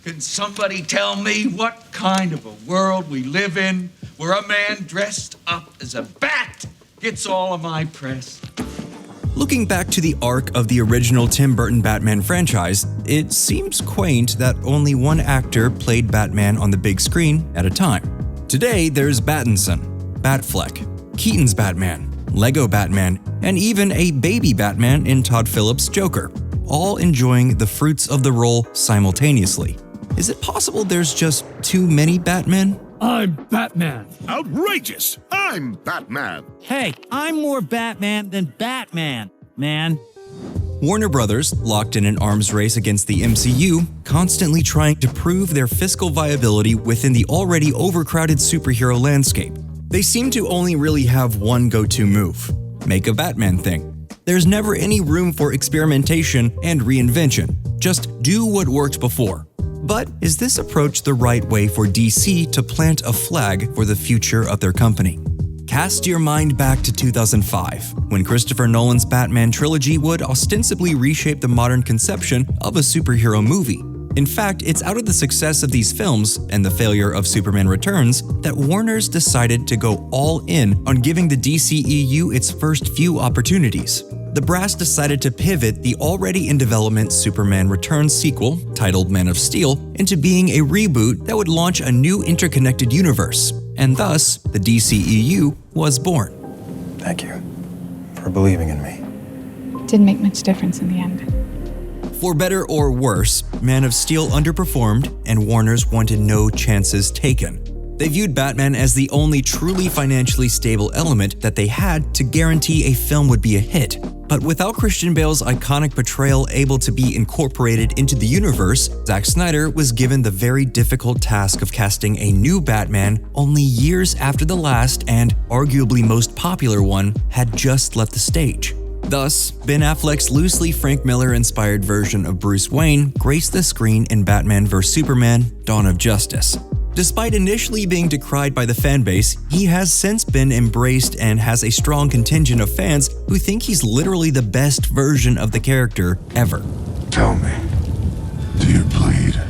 Can somebody tell me what kind of a world we live in where a man dressed up as a bat gets all of my press? Looking back to the arc of the original Tim Burton Batman franchise, it seems quaint that only one actor played Batman on the big screen at a time. Today, there's Battinson, Batfleck, Keaton's Batman, Lego Batman, and even a baby Batman in Todd Phillips' Joker, all enjoying the fruits of the role simultaneously. Is it possible there's just too many Batmen? I'm Batman. Outrageous! I'm Batman. Hey, I'm more Batman than Batman, man. Warner Brothers, locked in an arms race against the MCU, constantly trying to prove their fiscal viability within the already overcrowded superhero landscape. They seem to only really have one go-to move: make a Batman thing. There's never any room for experimentation and reinvention. Just do what worked before. But is this approach the right way for DC to plant a flag for the future of their company? Cast your mind back to 2005, when Christopher Nolan's Batman trilogy would ostensibly reshape the modern conception of a superhero movie. In fact, it's out of the success of these films and the failure of Superman Returns that Warner's decided to go all in on giving the DCEU its first few opportunities. The brass decided to pivot the already in development Superman Returns sequel, titled Man of Steel, into being a reboot that would launch a new interconnected universe, and thus, the DCEU was born. Thank you for believing in me. Didn't make much difference in the end. For better or worse, Man of Steel underperformed, and Warner's wanted no chances taken. They viewed Batman as the only truly financially stable element that they had to guarantee a film would be a hit. But without Christian Bale's iconic portrayal able to be incorporated into the universe, Zack Snyder was given the very difficult task of casting a new Batman only years after the last and arguably most popular one had just left the stage. Thus, Ben Affleck's loosely Frank Miller-inspired version of Bruce Wayne graced the screen in Batman vs. Superman: Dawn of Justice. Despite initially being decried by the fanbase, he has since been embraced and has a strong contingent of fans who think he's literally the best version of the character ever. Tell me, do you bleed?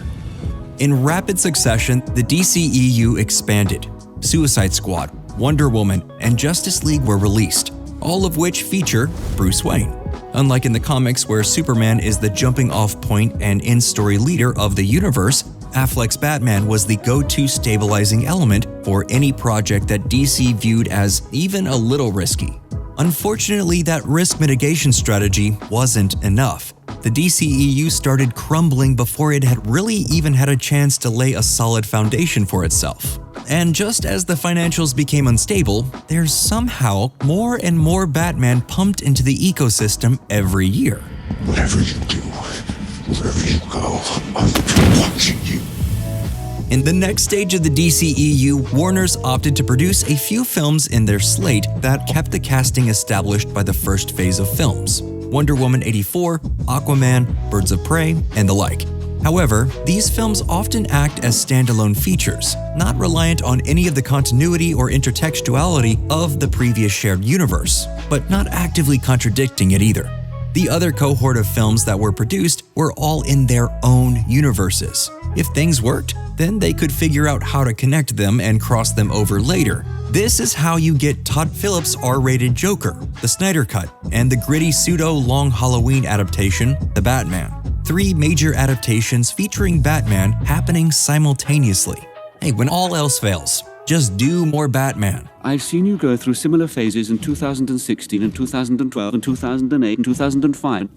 In rapid succession, the DCEU expanded. Suicide Squad, Wonder Woman, and Justice League were released, all of which feature Bruce Wayne. Unlike in the comics where Superman is the jumping-off point and in-story leader of the universe, Affleck's Batman was the go-to stabilizing element for any project that DC viewed as even a little risky. Unfortunately, that risk mitigation strategy wasn't enough. The DCEU started crumbling before it had really even had a chance to lay a solid foundation for itself. And just as the financials became unstable, there's somehow more and more Batman pumped into the ecosystem every year. Whatever you do, wherever you go, I'm watching you. In the next stage of the DCEU, Warner's opted to produce a few films in their slate that kept the casting established by the first phase of films: Wonder Woman 84, Aquaman, Birds of Prey, and the like. However, these films often act as standalone features, not reliant on any of the continuity or intertextuality of the previous shared universe, but not actively contradicting it either. The other cohort of films that were produced were all in their own universes. If things worked, then they could figure out how to connect them and cross them over later. This is how you get Todd Phillips' R-rated Joker, the Snyder Cut, and the gritty pseudo-Long Halloween adaptation, The Batman. 3 major adaptations featuring Batman happening simultaneously. Hey, when all else fails, just do more Batman. I've seen you go through similar phases in 2016 and 2012 and 2008 and 2005.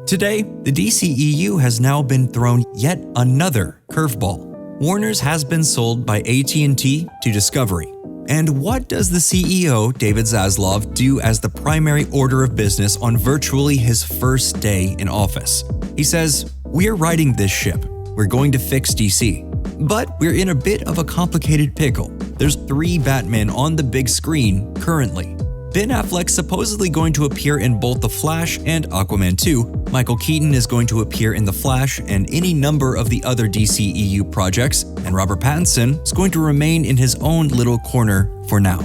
Today, the DCEU has now been thrown yet another curveball. Warner's has been sold by AT&T to Discovery. And what does the CEO, David Zaslav, do as the primary order of business on virtually his first day in office? He says, "We're riding this ship. We're going to fix DC. But we're in a bit of a complicated pickle. There's 3 Batmen on the big screen currently. Ben Affleck's supposedly going to appear in both The Flash and Aquaman 2. Michael Keaton is going to appear in The Flash and any number of the other DCEU projects, and Robert Pattinson is going to remain in his own little corner for now."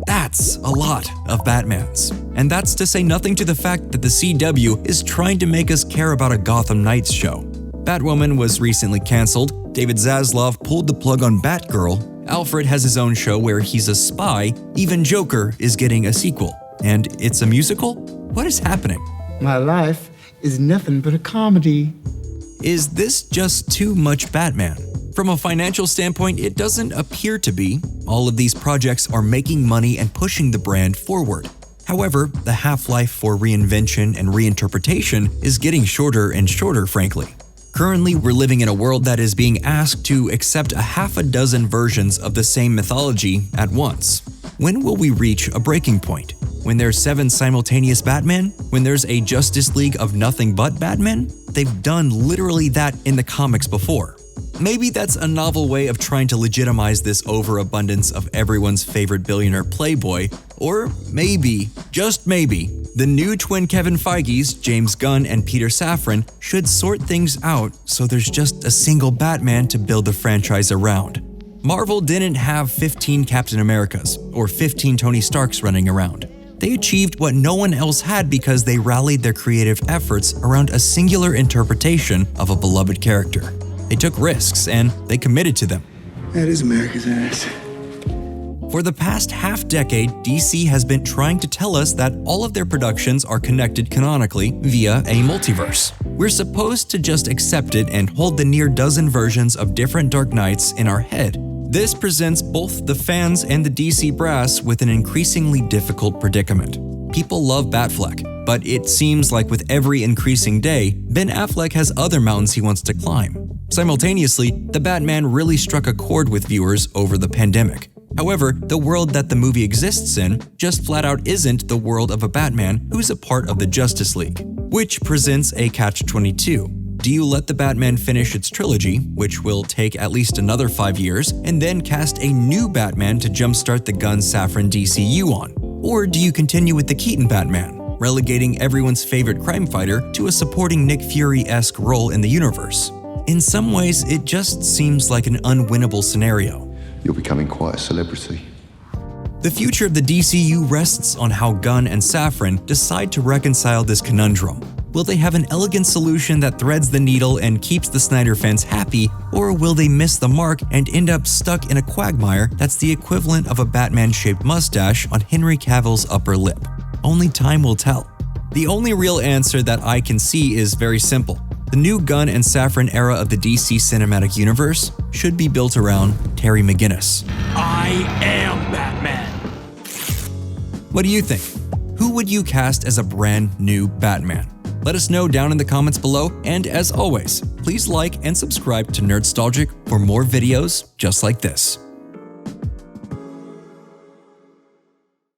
That's a lot of Batmans. And that's to say nothing to the fact that the CW is trying to make us care about a Gotham Knights show. Batwoman was recently cancelled, David Zaslav pulled the plug on Batgirl, Alfred has his own show where he's a spy, even Joker is getting a sequel. And it's a musical? What is happening? My life is nothing but a comedy. Is this just too much Batman? From a financial standpoint, it doesn't appear to be. All of these projects are making money and pushing the brand forward. However, the half-life for reinvention and reinterpretation is getting shorter and shorter, frankly. Currently, we're living in a world that is being asked to accept a half a dozen versions of the same mythology at once. When will we reach a breaking point? When there's 7 simultaneous Batman? When there's a Justice League of nothing but Batman? They've done literally that in the comics before. Maybe that's a novel way of trying to legitimize this overabundance of everyone's favorite billionaire playboy, or maybe, just maybe, the new twin Kevin Feige's, James Gunn and Peter Safran, should sort things out so there's just a single Batman to build the franchise around. Marvel didn't have 15 Captain Americas or 15 Tony Starks running around. They achieved what no one else had because they rallied their creative efforts around a singular interpretation of a beloved character. They took risks and they committed to them. That is America's ass. For the past half-decade, DC has been trying to tell us that all of their productions are connected canonically via a multiverse. We're supposed to just accept it and hold the near dozen versions of different Dark Knights in our head. This presents both the fans and the DC brass with an increasingly difficult predicament. People love Batfleck, but it seems like with every increasing day, Ben Affleck has other mountains he wants to climb. Simultaneously, the Batman really struck a chord with viewers over the pandemic. However, the world that the movie exists in just flat out isn't the world of a Batman who's a part of the Justice League, which presents a catch-22. Do you let the Batman finish its trilogy, which will take at least another 5 years, and then cast a new Batman to jumpstart the Gunn-Safran DCEU on? Or do you continue with the Keaton Batman, relegating everyone's favorite crime fighter to a supporting Nick Fury-esque role in the universe? In some ways, it just seems like an unwinnable scenario. You're becoming quite a celebrity. The future of the DCU rests on how Gunn and Safran decide to reconcile this conundrum. Will they have an elegant solution that threads the needle and keeps the Snyder fans happy, or will they miss the mark and end up stuck in a quagmire that's the equivalent of a Batman-shaped mustache on Henry Cavill's upper lip? Only time will tell. The only real answer that I can see is very simple. The new Gunn and Safran era of the DC cinematic universe should be built around Terry McGinnis. I am Batman. What do you think? Who would you cast as a brand new Batman? Let us know down in the comments below, and as always, please like and subscribe to Nerdstalgic for more videos just like this.